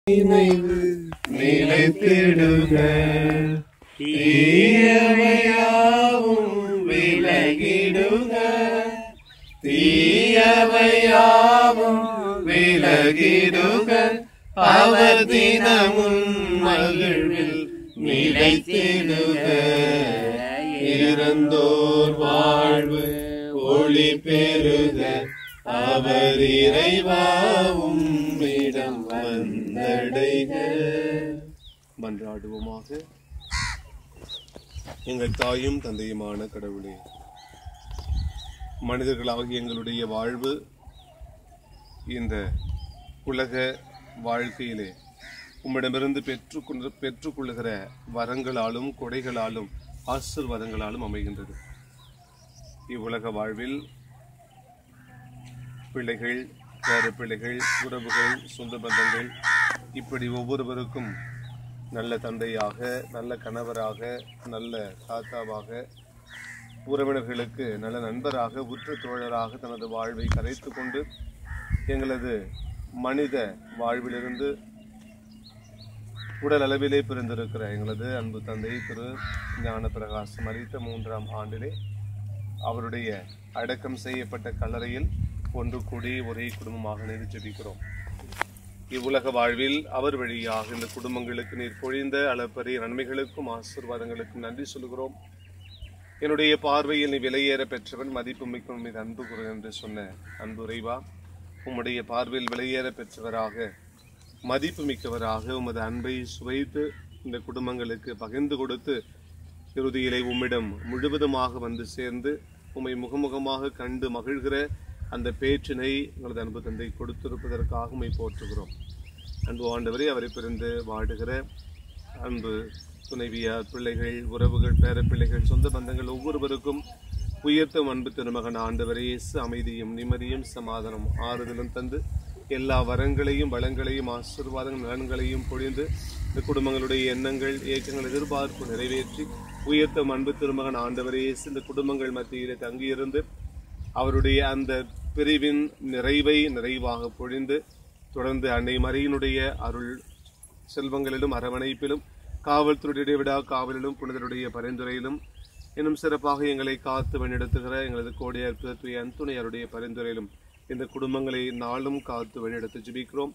நினைவு நிலைத்திடுக, தீயவையாவும் விலகிடுக, தீயவையாவும் விலகிடுக. அவர் தினமும் மகிழ்வில் நிலைத்திடுக. இறந்தோர் வாழ்வு ஒளி பெறுக, அவர் இறைவாவும் இடம் வந்தடைக. மன்றாடுவோமாக. எங்கள் தாயும் தந்தையுமான கடவுளே, மனிதர்களாகிய எங்களுடைய வாழ்வு இந்த உலக வாழ்க்கையிலே உம்மிடமிருந்து பெற்றுக்கொள்ளுகிற வரங்களாலும் கொடைகளாலும் ஆசீர்வாதங்களாலும் அமைகின்றது. இவ்வுலக வாழ்வில் பிள்ளைகள், பேர பிள்ளைகள், உறவுகள், சொந்த பந்தங்கள், இப்படி ஒவ்வொருவருக்கும் நல்ல தந்தையாக, நல்ல கணவராக, நல்ல தாத்தாவாக, உறவினர்களுக்கு நல்ல நண்பராக, உற்ற தோழராக தனது வாழ்வை கரைத்து கொண்டு எங்களது மனித வாழ்விலிருந்து உடல் அளவிலே பிறந்திருக்கிற எங்களது அன்பு தந்தை திரு ஞான பிரகாசம் மரித்த 3ஆம் ஆண்டிலே அவருடைய அடக்கம் செய்யப்பட்ட கல்லறையில் ஒன்று கூடி ஒரே குடும்பமாக நின்று ஜெபிக்கிறோம். இவ்வுலக வாழ்வில் அவர் வழியாக இந்த குடும்பங்களுக்கு நீர் பொழிந்த அளப்பரிய நன்மைகளுக்கும் ஆசீர்வாதங்களுக்கும் நன்றி சொல்கிறோம். என்னுடைய பார்வையில் நீ விலையேற பெற்றவன், மதிப்பு மிக்க மீது அன்பு குரு என்று சொன்ன அன்பு இறைவா, உம்முடைய பார்வையில் விலையேற பெற்றவராக, மதிப்பு மிக்கவராக உமது அன்பை சுவைத்து இந்த குடும்பங்களுக்கு பகிர்ந்து கொடுத்து இறுதியிலே உம்மிடம் முழுவதுமாக வந்து சேர்ந்து உம்மை முகமுகமாக கண்டு மகிழ்கிற அந்த பேற்றினை எங்களது அன்பு தந்தை கொடுத்திருப்பதற்காக உம்மை போற்றுகிறோம். அன்பு ஆண்டவரே, அவரை பிறந்து வாடுகிற அன்பு துணைவியார், பிள்ளைகள், உறவுகள், பேர பிள்ளைகள், சொந்த பந்தங்கள் ஒவ்வொருவருக்கும் உயர்த்தும் அன்பு திருமகன் ஆண்டவரே இயேசு அமைதியும் நிம்மதியும் சமாதானம் ஆறுதலும் தந்து எல்லா வரங்களையும் வளங்களையும் ஆசீர்வாதங்கள் நலன்களையும் பொழிந்து இந்த குடும்பங்களுடைய எண்ணங்கள், ஏக்கங்கள், எதிர்பார்ப்பு நிறைவேற்றி உயர்த்தும் அன்பு திருமகன் ஆண்டவரே இயேசு இந்த குடும்பங்கள் மத்தியிலே தங்கியிருந்து அவருடைய அந்த பிரிவின் நிறைவை நிறைவாக பொழிந்து தொடர்ந்து அன்னை மரியினுடைய அருள் செல்வங்களிலும் அரவணைப்பிலும் காவல்துறையுடைய விடா காவலிலும் புனிதருடைய பரிந்துரையிலும் இன்னும் சிறப்பாக எங்களை காத்து வழிநடத்துகிற எங்களது கோடியார் பிறத்துய அந்துணையாருடைய பரிந்துரையிலும் இந்த குடும்பங்களை நாளும் காத்து வழிநடத்தி ஜெபிக்கிறோம்.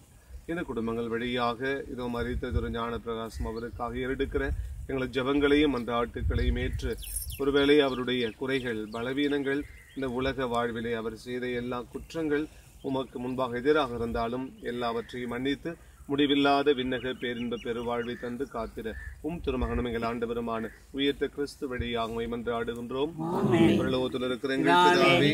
இந்த குடும்பங்கள் வழியாக இதோ மரித்த ஞான பிரகாசம் அவருக்காக எடுக்கிற எங்களது ஜபங்களையும் மன்றாட்டுக்களையும் ஏற்று ஒருவேளை அவருடைய குறைகள், பலவீனங்கள், இந்த உலக வாழ்விலே அவர் செய்த எல்லா குற்றங்கள் உமக்கு முன்பாக எதிராக இருந்தாலும் எல்லாவற்றையும் மன்னித்து முடிவில்லாத விண்ணக பேரின்ப பெருவாழ்வை தந்து காத்திர திருமகனும் எங்கள் ஆண்டவருமான உயர்த்த கிறிஸ்து வழியாக மன்றாடுகின்றோம். பரலோகத்தில் இருக்கிற எங்கள் பிதாவே,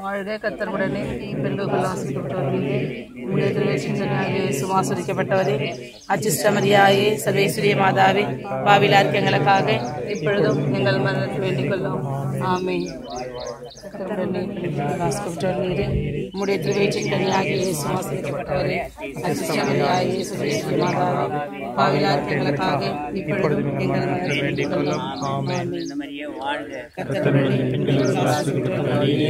வாழ்க கர்த்தருடனே பெண்கள் ஆசீர்வதிக்கப்பட்டவர்களே, உம்முடைய திருவேற்றினாலே சுவாசரிக்கப்பட்டவரே, அச்சிஷ்டமரியாயே, சர்வேஸ்வரிய மாதாவே, பாவிலார் எங்களுக்காக இப்பொழுதும் எங்கள் மரணத்தில் வேண்டிக் கொள்ளும். ஆமென். கர்த்தருடனே பெண்கள் ஆசீர்வதிக்கப்பட்டவர்களே, உம்முடைய திருவேற்றினாலே சுவாசரிக்கப்பட்டவரே, அச்சிஷ்டமரியாயே, சர்வேஸ்வரிய மாதாவே, பாவிலார் எங்களுக்காக இப்பொழுதும் எங்கள் மரணத்தில் வேண்டிக் கொள்ளும். ஆமென். கர்த்தருடனே பெண்கள் ஆசீர்வதிக்கப்பட்டவர்களே,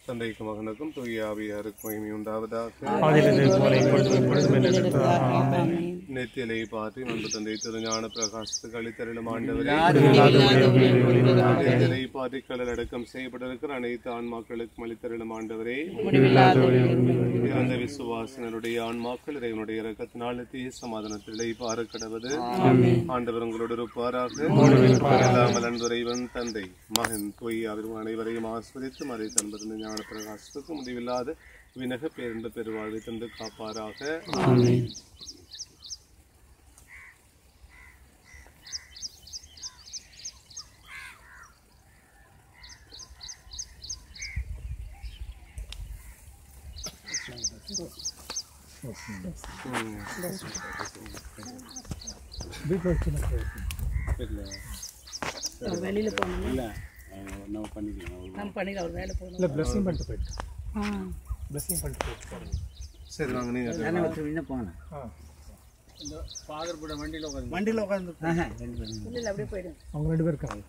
தந்தைக்கு மகனுக்கும் தூய ஆவியாருக்கும் மகிமை உண்டாவதாக. நெத்தியலை பார்த்து அன்பு தந்தை திருஞான பிரகாசத்துக்கு அளித்தருளும் ஆண்டவரே, நெத்தியலை பார்த்து கடல் அடக்கம் செய்யப்பட்டிருக்கிற அனைத்து ஆன்மாக்களுக்கும் அளித்தருளும் ஆண்டவரே, இறந்த விசுவாசனருடைய ஆன்மாக்கள் இறைவனுடைய இரக்கத்தினால் நித்திய சமாதானத்திலே பார கடவது. ஆண்டவர் உங்களோடு இருப்பாராக. இல்லாமல் அன்புரைவன் தந்தை மகன் தூய் அவரும் அனைவரையும் ஆஸ்வதித்து மறை தன்பது ஞான பிரகாசத்துக்கு முடிவில்லாத வினக பேரின்ப பெருவாழ்வை தந்து காப்பாராக. வெளியில போகணும் இல்லை நம்ம பண்ணிக்கலாம் அவர் வேலை போகணும் இல்லை பிளஸிங் பண்ணிட்டு போயிட்டு பிளஸிங் பண்ணிட்டு போயிட்டு சரி வாங்க நீங்கள் போங்க இந்த ஃபாதர் கூட வண்டியில் உட்காந்து இல்லை அப்படியே போயிடுங்க அவங்க 2 பேர் இருக்காங்க